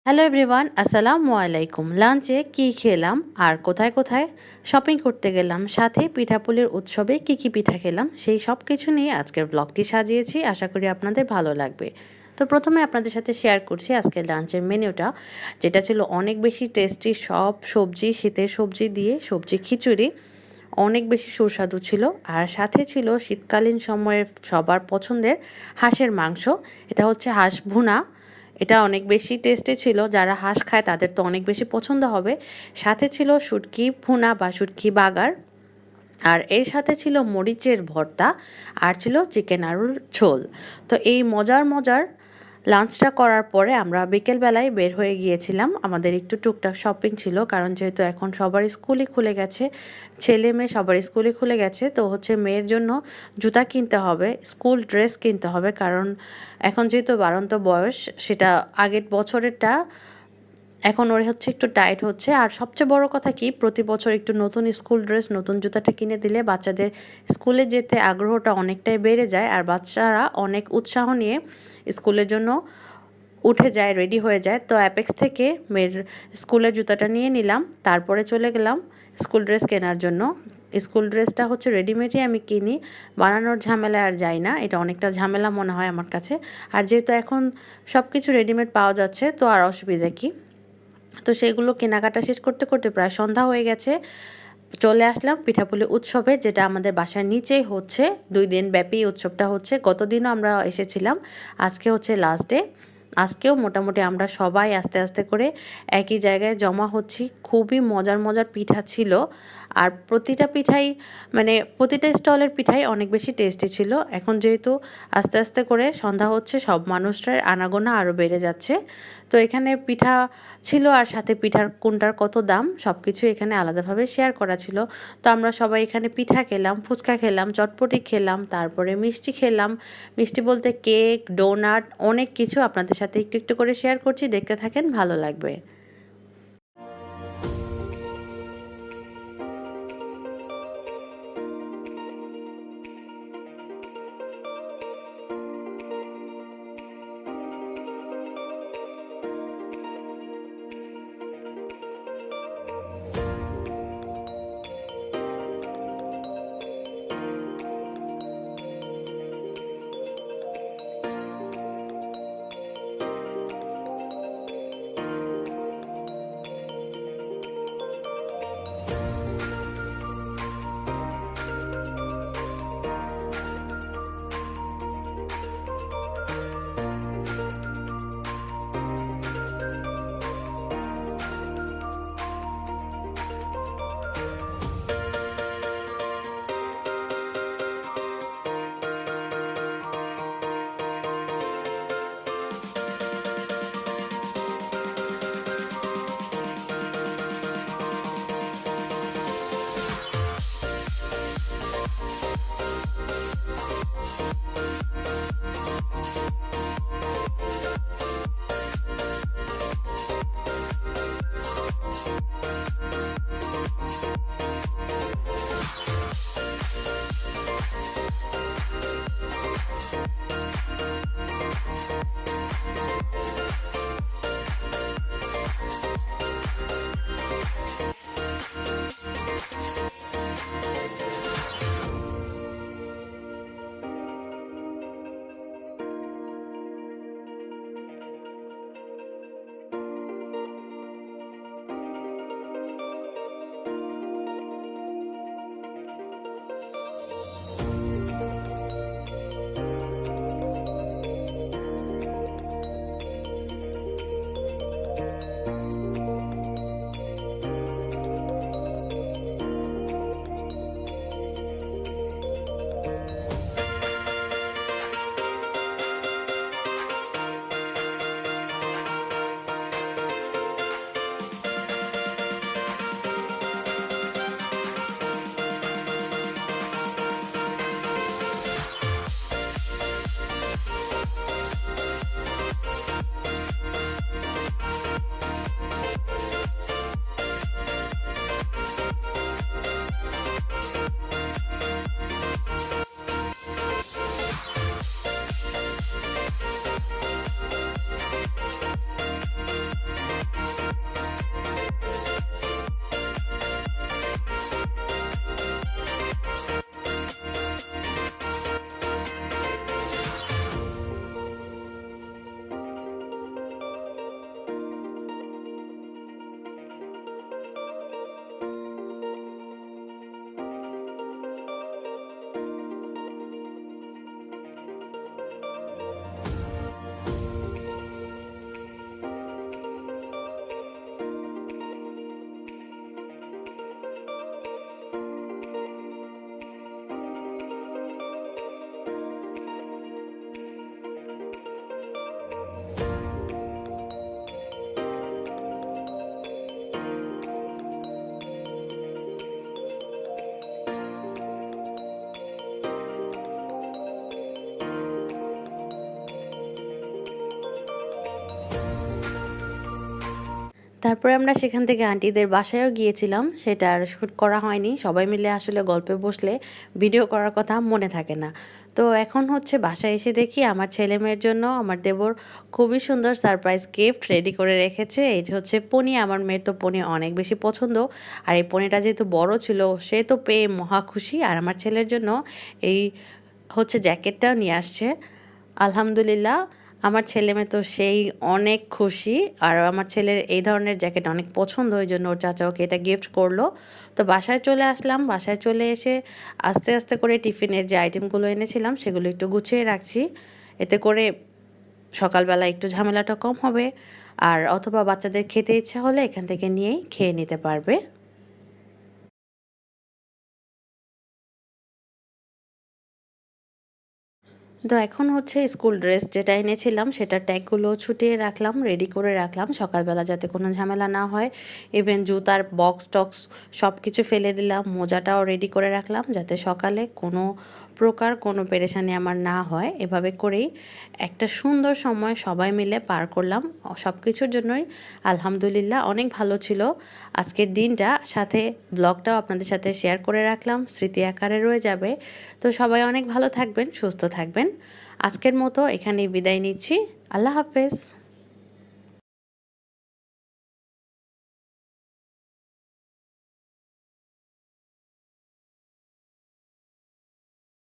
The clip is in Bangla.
হ্যালো এভরিওয়ান, আসসালামু আলাইকুম। লাঞ্চে কি খেলাম আর কোথায় কোথায় শপিং করতে গেলাম, সাথে পিঠাপুলির উৎসবে কি কি পিঠা খেলাম, সেই সব কিছু নিয়ে আজকের ব্লগটি সাজিয়েছি। আশা করি আপনাদের ভালো লাগবে। তো প্রথমে আপনাদের সাথে শেয়ার করছি আজকের লাঞ্চের মেনুটা, যেটা ছিল অনেক বেশি টেস্টি। সব সবজি, শীতের সবজি দিয়ে সবজি খিচুড়ি অনেক বেশি সুস্বাদু ছিল। আর সাথে ছিল শীতকালীন সময়ের সবার পছন্দের হাঁসের মাংস। এটা হচ্ছে হাঁস ভুনা। এটা অনেক বেশি টেস্টি ছিল, যারা হাঁস খায় তাদের তো অনেক বেশি পছন্দ হবে। সাথে ছিল শুটকি ভুনা বা শুটকি বাগার। আর এর সাথে ছিল মরিচের ভর্তা, আর ছিল চিকেন আলুর ঝোল। তো এই মজার মজার লাঞ্চটা করার পরে আমরা বিকেলবেলায় বের হয়ে গিয়েছিলাম। আমাদের একটু টুকটাক শপিং ছিল, কারণ যেহেতু এখন সবার স্কুলই খুলে গেছে, ছেলে মেয়ে সবার স্কুলই খুলে গেছে। তো হচ্ছে মেয়ের জন্য জুতা কিনতে হবে, স্কুল ড্রেস কিনতে হবে, কারণ এখন যেহেতু বাড়ন্ত বয়স, সেটা আগের বছরেরটা এখন ওর হচ্ছে একটু টাইট হচ্ছে। আর সবচেয়ে বড় কথা কি, প্রতি বছর একটু নতুন স্কুল ড্রেস, নতুন জুতাটা কিনে দিলে বাচ্চাদের স্কুলে যেতে আগ্রহটা অনেকটাই বেড়ে যায়, আর বাচ্চারা অনেক উৎসাহ নিয়ে স্কুলের জন্য উঠে যায়, রেডি হয়ে যায়। তো অ্যাপেক্স থেকে মেয়ের স্কুলের জুতাটা নিয়ে নিলাম, তারপরে চলে গেলাম স্কুল ড্রেস কেনার জন্য। স্কুল ড্রেসটা হচ্ছে রেডিমেডই আমি কিনি, বানানোর ঝামেলা আর যাই না, এটা অনেকটা ঝামেলা মনে হয় আমার কাছে। আর যেহেতু এখন সব কিছু রেডিমেড পাওয়া যাচ্ছে, তো আর অসুবিধা কি। তো সেগুলো কেনাকাটা শেষ করতে করতে প্রায় সন্ধ্যা হয়ে গেছে। চলে আসলাম পিঠাপুলি উৎসবে, যেটা আমাদের বাসার নিচেই হচ্ছে। 2 দিন ব্যাপী উৎসবটা হচ্ছে। গতদিনও আমরা এসেছিলাম, আজকে হচ্ছে লাস্ট ডে। আজকেও মোটামুটি আমরা সবাই আস্তে আস্তে করে একই জায়গায় জমা হচ্ছি। খুবই মজার মজার পিঠা ছিল, আর প্রতিটা পিঠাই, মানে প্রতিটা স্টলের পিঠাই অনেক বেশি টেস্টি ছিল। এখন যেহেতু আস্তে আস্তে করে সন্ধ্যা হচ্ছে, সব মানুষটার আনাগোনা আরও বেড়ে যাচ্ছে। তো এখানে পিঠা ছিল, আর সাথে পিঠার কোনটার কত দাম সব কিছু এখানে আলাদাভাবে শেয়ার করা ছিল। তো আমরা সবাই এখানে পিঠা খেলাম, ফুচকা খেলাম, চটপটি খেলাম, তারপরে মিষ্টি খেলাম। মিষ্টি বলতে কেক, ডোনাট, অনেক কিছু আপনাদের সাথে একটু একটু করে শেয়ার করছি, দেখতে থাকেন, ভালো লাগবে। তারপরে আমরা সেখান থেকে আন্টিদের বাসায়ও গিয়েছিলাম, সেটা আর শ্যুট করা হয়নি। সবাই মিলে আসলে গল্পে বসলে ভিডিও করার কথা মনে থাকে না। তো এখন হচ্ছে বাসায় এসে দেখি আমার ছেলেমেয়ের জন্য আমার দেবর খুবই সুন্দর সারপ্রাইজ গিফট রেডি করে রেখেছে। এই হচ্ছে পনি, আমার মেয়ের তো পনি অনেক বেশি পছন্দ। আর এই পনিটা যেহেতু বড় ছিল সে তো পেয়ে মহা খুশি। আর আমার ছেলের জন্য এই হচ্ছে জ্যাকেটটাও নিয়ে আসছে। আলহামদুলিল্লাহ, আমার ছেলেমেয়ে তো সেই অনেক খুশি। আর আমার ছেলের এই ধরনের জ্যাকেট অনেক পছন্দ, ওই জন্য ওর চাচা ওকে এটা গিফট করলো। তো বাসায় চলে আসলাম, বাসায় চলে এসে আস্তে আস্তে করে টিফিনের যে আইটেমগুলো এনেছিলাম সেগুলো একটু গুছিয়ে রাখছি। এতে করে সকালবেলা একটু ঝামেলাটা কম হবে, আর অথবা বাচ্চাদের খেতে ইচ্ছা হলে এখান থেকে নিয়েই খেয়ে নিতে পারবে। তো এখন হচ্ছে স্কুল ড্রেস যেটা এনেছিলাম সেটার ট্যাগগুলো ছুটিয়ে রাখলাম, রেডি করে রাখলাম সকালবেলা যাতে কোনো ঝামেলা না হয়। ইভেন জুতার বক্স টক্স সব কিছু ফেলে দিলাম, মোজাটাও রেডি করে রাখলাম যাতে সকালে কোনো প্রকার কোনো পেরেশানি আমার না হয়। এভাবে করেই একটা সুন্দর সময় সবাই মিলে পার করলাম। সব কিছুর জন্যই আলহামদুলিল্লাহ অনেক ভালো ছিল আজকের দিনটা। সাথে ব্লগটাও আপনাদের সাথে শেয়ার করে রাখলাম, স্মৃতি আকারে রয়ে যাবে। তো সবাই অনেক ভালো থাকবেন, সুস্থ থাকবেন। আজকের মতো এখানেই বিদায় নিচ্ছি। আল্লাহ হাফেজ।